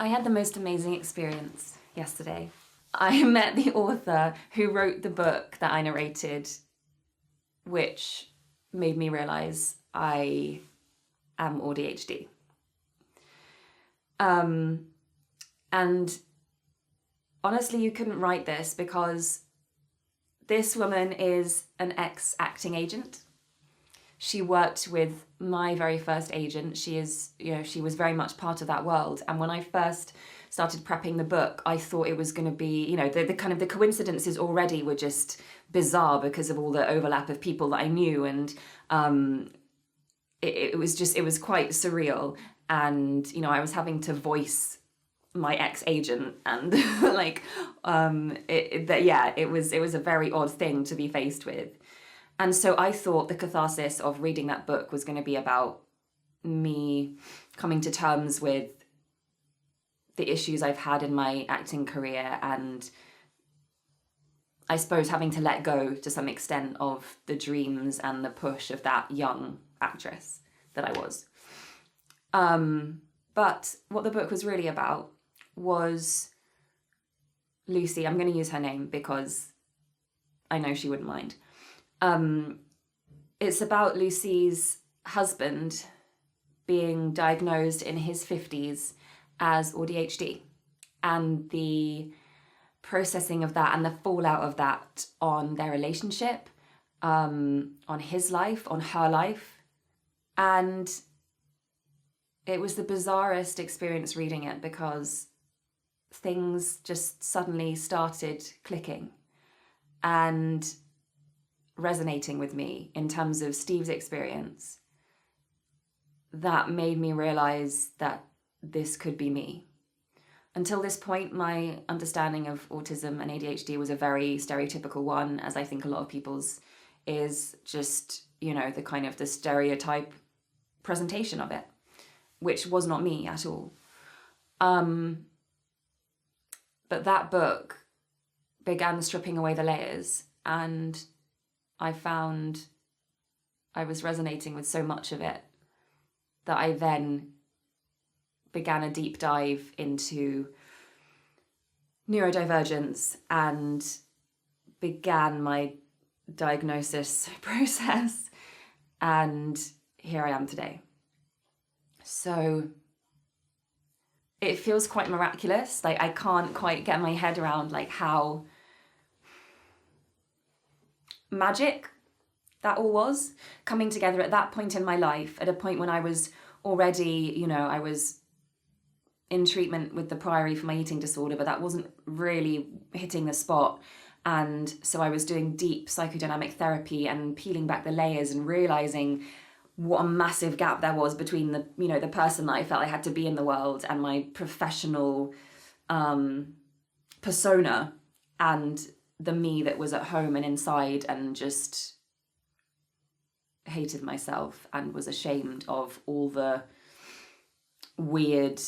I had the most amazing experience yesterday. I met the author who wrote the book that I narrated, which made me realize I am AuDHD. And honestly, you couldn't write this because this woman is an ex-acting agent. She worked with my very first agent. She was very much part of that world. And when I first started prepping the book, I thought it was going to be, the kind of the coincidences already were just bizarre because of all the overlap of people that I knew. And it was quite surreal. And, I was having to voice my ex-agent, and it was a very odd thing to be faced with. And so I thought the catharsis of reading that book was going to be about me coming to terms with the issues I've had in my acting career, and I suppose having to let go to some extent of the dreams and the push of that young actress that I was. But what the book was really about was Lucy. I'm going to use her name because I know she wouldn't mind. It's about Lucy's husband being diagnosed in his 50s as AuDHD, and the processing of that and the fallout of that on their relationship, on his life, on her life. And it was the bizarrest experience reading it because things just suddenly started clicking and resonating with me in terms of Steve's experience. That made me realize that this could be me. Until this point, my understanding of autism and ADHD was a very stereotypical one, as I think a lot of people's is, just, the kind of the stereotype presentation of it, which was not me at all. But that book began stripping away the layers, and I found I was resonating with so much of it that I then began a deep dive into neurodivergence and began my diagnosis process. And here I am today. So it feels quite miraculous. I can't quite get my head around how magic that all was coming together at that point in my life, at a point when I was already, I was in treatment with the Priory for my eating disorder, but that wasn't really hitting the spot. And so I was doing deep psychodynamic therapy and peeling back the layers and realizing what a massive gap there was between the, the person that I felt I had to be in the world and my professional persona, and the me that was at home and inside and just hated myself and was ashamed of all the weird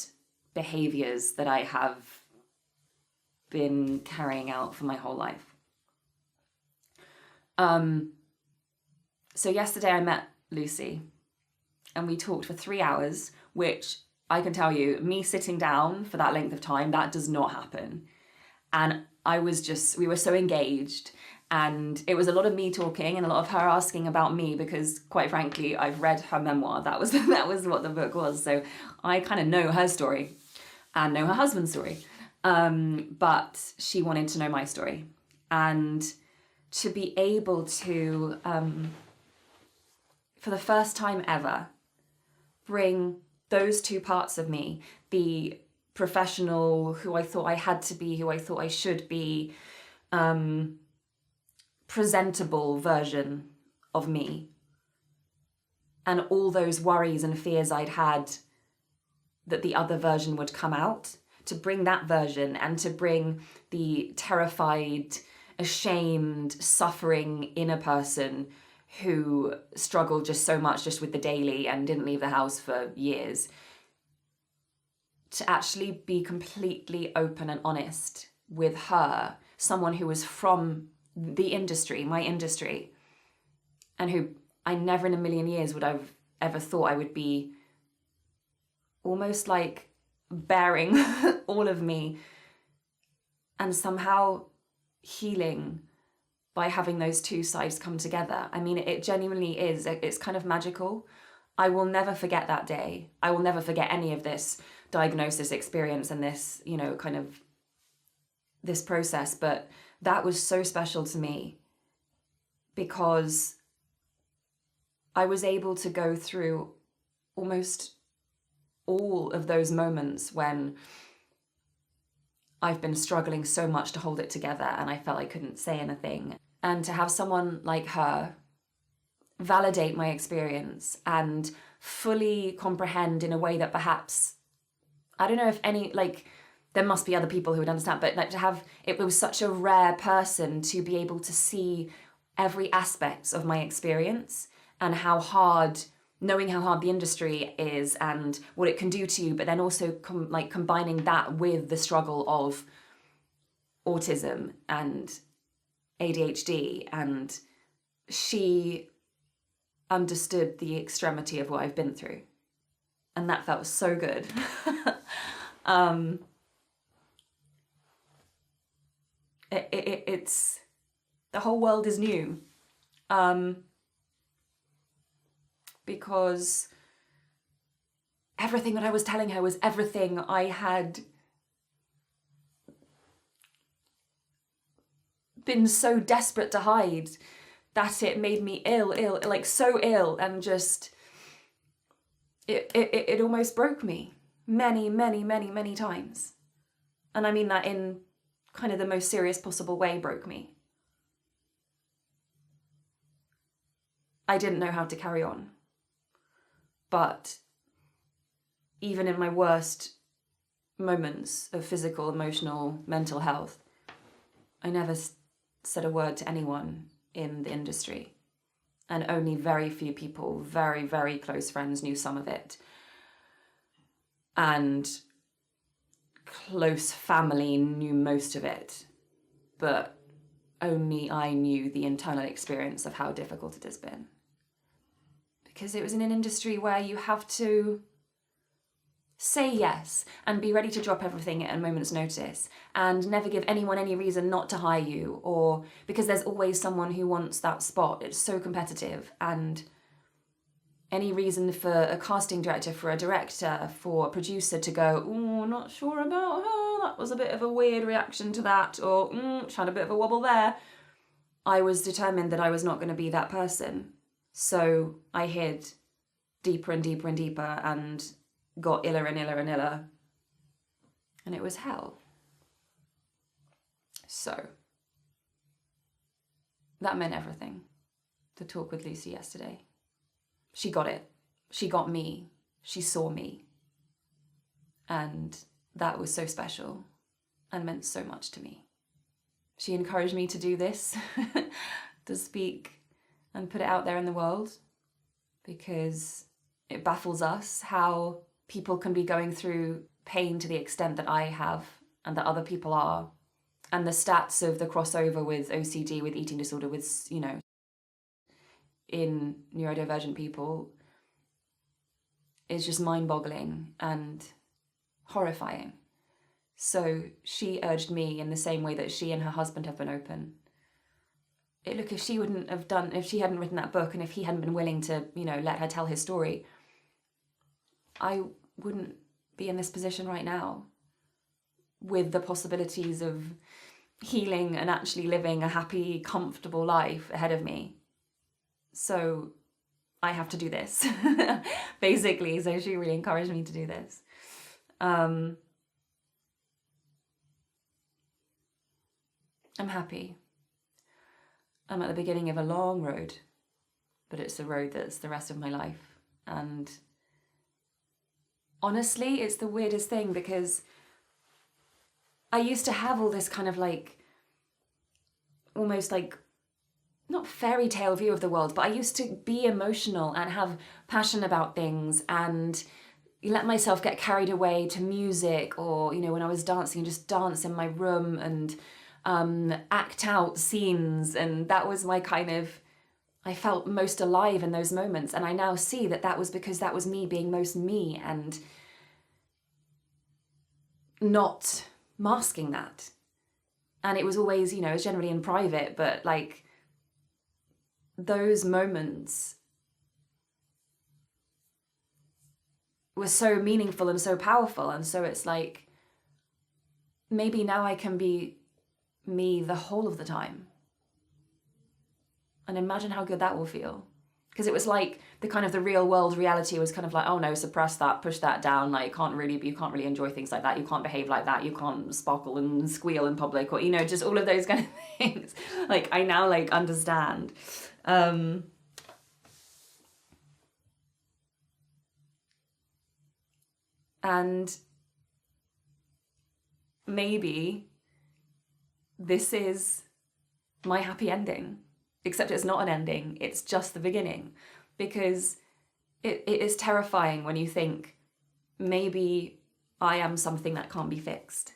behaviors that I have been carrying out for my whole life. So yesterday I met Lucy and we talked for 3 hours, which I can tell you, me sitting down for that length of time, that does not happen. And we were so engaged, and it was a lot of me talking and a lot of her asking about me because, quite frankly, I've read her memoir. That was what the book was. So I kind of know her story and know her husband's story. But she wanted to know my story. And to be able to, for the first time ever, bring those two parts of me, the professional, who I thought I had to be, who I thought I should be, presentable version of me, and all those worries and fears I'd had that the other version would come out, to bring that version and to bring the terrified, ashamed, suffering inner person who struggled just so much just with the daily and didn't leave the house for years, to actually be completely open and honest with her, someone who was from the industry, my industry, and who I never in a million years would have ever thought I would be almost like bearing all of me and somehow healing by having those two sides come together. I mean, it genuinely is. It's kind of magical. I will never forget that day. I will never forget any of this diagnosis experience and this, kind of this process. But that was so special to me because I was able to go through almost all of those moments when I've been struggling so much to hold it together and I felt I couldn't say anything. And to have someone like her validate my experience and fully comprehend in a way that perhaps, I don't know if there must be other people who would understand, but it was such a rare person to be able to see every aspect of my experience and knowing how hard the industry is and what it can do to you, but then also combining that with the struggle of autism and ADHD, and she understood the extremity of what I've been through, and that felt so good. It's the whole world is new, because everything that I was telling her was everything I had been so desperate to hide that it made me ill, so ill, and just it almost broke me many times. And I mean that in kind of the most serious possible way. Broke me. I didn't know how to carry on. But even in my worst moments of physical, emotional, mental health, I never said a word to anyone in the industry. And only very few people, very, very close friends, knew some of it. And close family knew most of it. But only I knew the internal experience of how difficult it has been. Because it was in an industry where you have to say yes and be ready to drop everything at a moment's notice and never give anyone any reason not to hire you, or because there's always someone who wants that spot. It's so competitive, and any reason for a casting director, for a director, for a producer to go, "Oh, not sure about her, that was a bit of a weird reaction to that," or she had a bit of a wobble there. I was determined that I was not going to be that person. So I hid deeper and deeper and deeper and got iller and iller and iller. And it was hell. So that meant everything. To talk with Lucy yesterday. She got it. She got me. She saw me. And that was so special and meant so much to me. She encouraged me to do this, to speak and put it out there in the world, because it baffles us how people can be going through pain to the extent that I have and that other people are. And the stats of the crossover with OCD, with eating disorder, with, in neurodivergent people is just mind-boggling and horrifying. So she urged me in the same way that she and her husband have been open. Look, if she hadn't written that book and if he hadn't been willing to, let her tell his story, I wouldn't be in this position right now with the possibilities of healing and actually living a happy, comfortable life ahead of me. So I have to do this, basically. So she really encouraged me to do this. I'm happy. I'm at the beginning of a long road, but it's a road that's the rest of my life. And honestly, it's the weirdest thing, because I used to have all this kind of almost not fairy tale view of the world, but I used to be emotional and have passion about things and let myself get carried away to music, or, when I was dancing, just dance in my room and act out scenes. And that was my I felt most alive in those moments. And I now see that was because that was me being most me. And not masking that. And it was always, you know, it was generally in private, but like those moments were so meaningful and so powerful. And so it's like, maybe now I can be me the whole of the time. And imagine how good that will feel. Because it was like the kind of the real world reality was kind of like, oh no, suppress that, push that down. Like, you can't really enjoy things like that. You can't behave like that. You can't sparkle and squeal in public, or, you know, just all of those kind of things. Like, I now like understand. And maybe this is my happy ending. Except it's not an ending, it's just the beginning. Because it is terrifying when you think, maybe I am something that can't be fixed.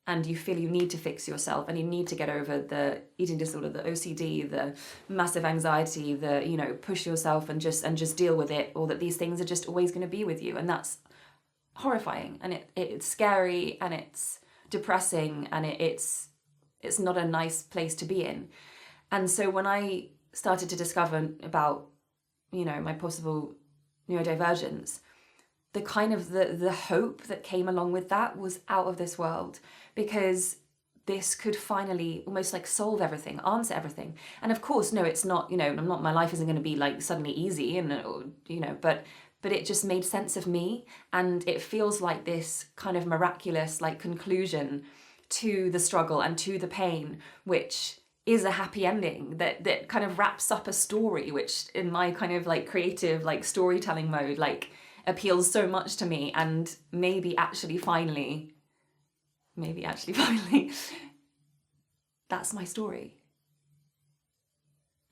And you feel you need to fix yourself, and you need to get over the eating disorder, the OCD, the massive anxiety, the, you know, push yourself and just deal with it, or that these things are just always going to be with you. And that's horrifying, and it's scary, and it's depressing, and it's not a nice place to be in. And so when I started to discover about, you know, my possible neurodivergence, the kind of the hope that came along with that was out of this world, because this could finally almost like solve everything, answer everything. And of course, no, it's not, you know, my life isn't going to be like suddenly easy, and, you know, but it just made sense of me. And it feels like this kind of miraculous like conclusion to the struggle and to the pain, which is a happy ending that kind of wraps up a story, which in my kind of like creative like storytelling mode like appeals so much to me. And maybe actually finally that's my story.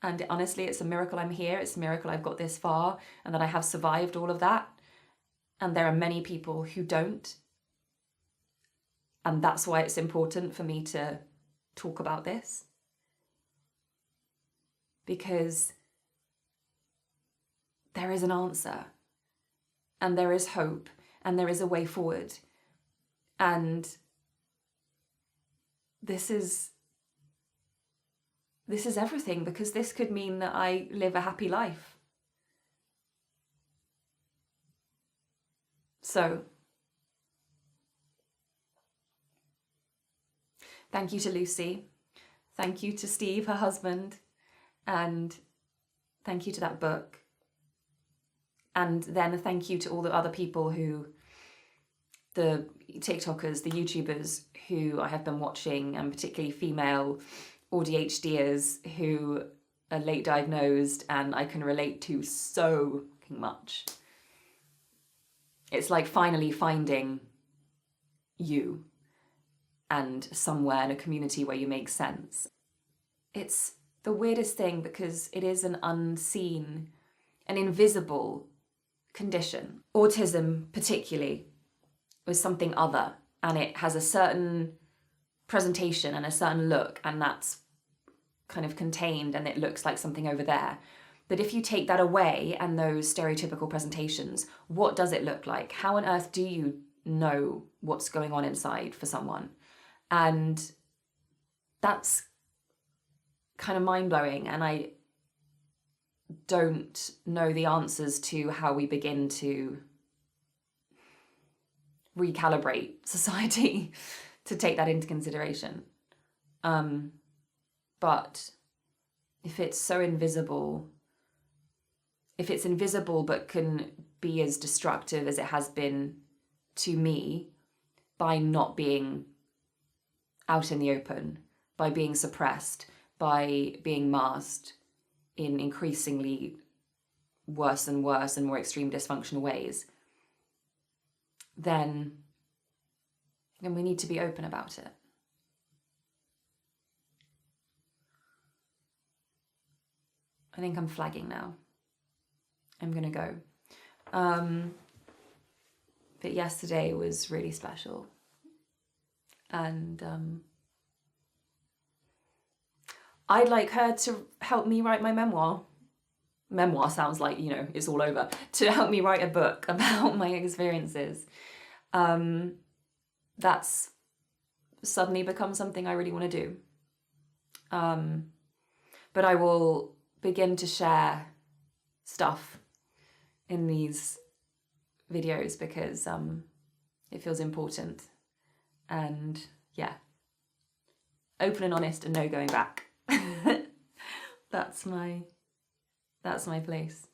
And honestly, it's a miracle I'm here. It's a miracle I've got this far and that I have survived all of that. And there are many people who don't. And that's why it's important for me to talk about this. Because there is an answer, and there is hope, and there is a way forward. And this is everything, because this could mean that I live a happy life. So, thank you to Lucy. Thank you to Steve, her husband. And thank you to that book. And then thank you to all the other people the TikTokers, the YouTubers who I have been watching, and particularly female AuDHDers who are late diagnosed and I can relate to so much. It's like finally finding you and somewhere in a community where you make sense. It's the weirdest thing, because it is an unseen, an invisible condition. Autism particularly was something other, and it has a certain presentation and a certain look, and that's kind of contained, and it looks like something over there. But if you take that away and those stereotypical presentations, what does it look like? How on earth do you know what's going on inside for someone? And that's kind of mind-blowing, and I don't know the answers to how we begin to recalibrate society to take that into consideration. But if it's so invisible, if it's invisible but can be as destructive as it has been to me by not being out in the open, by being suppressed, by being masked in increasingly worse and worse and more extreme dysfunctional ways, then we need to be open about it. I think I'm flagging now. I'm gonna go. But yesterday was really special. And I'd like her to help me write my memoir. Memoir sounds like, you know, it's all over. To help me write a book about my experiences. that's suddenly become something I really want to do. But I will begin to share stuff in these videos because it feels important, and yeah, open and honest and no going back. That's my place.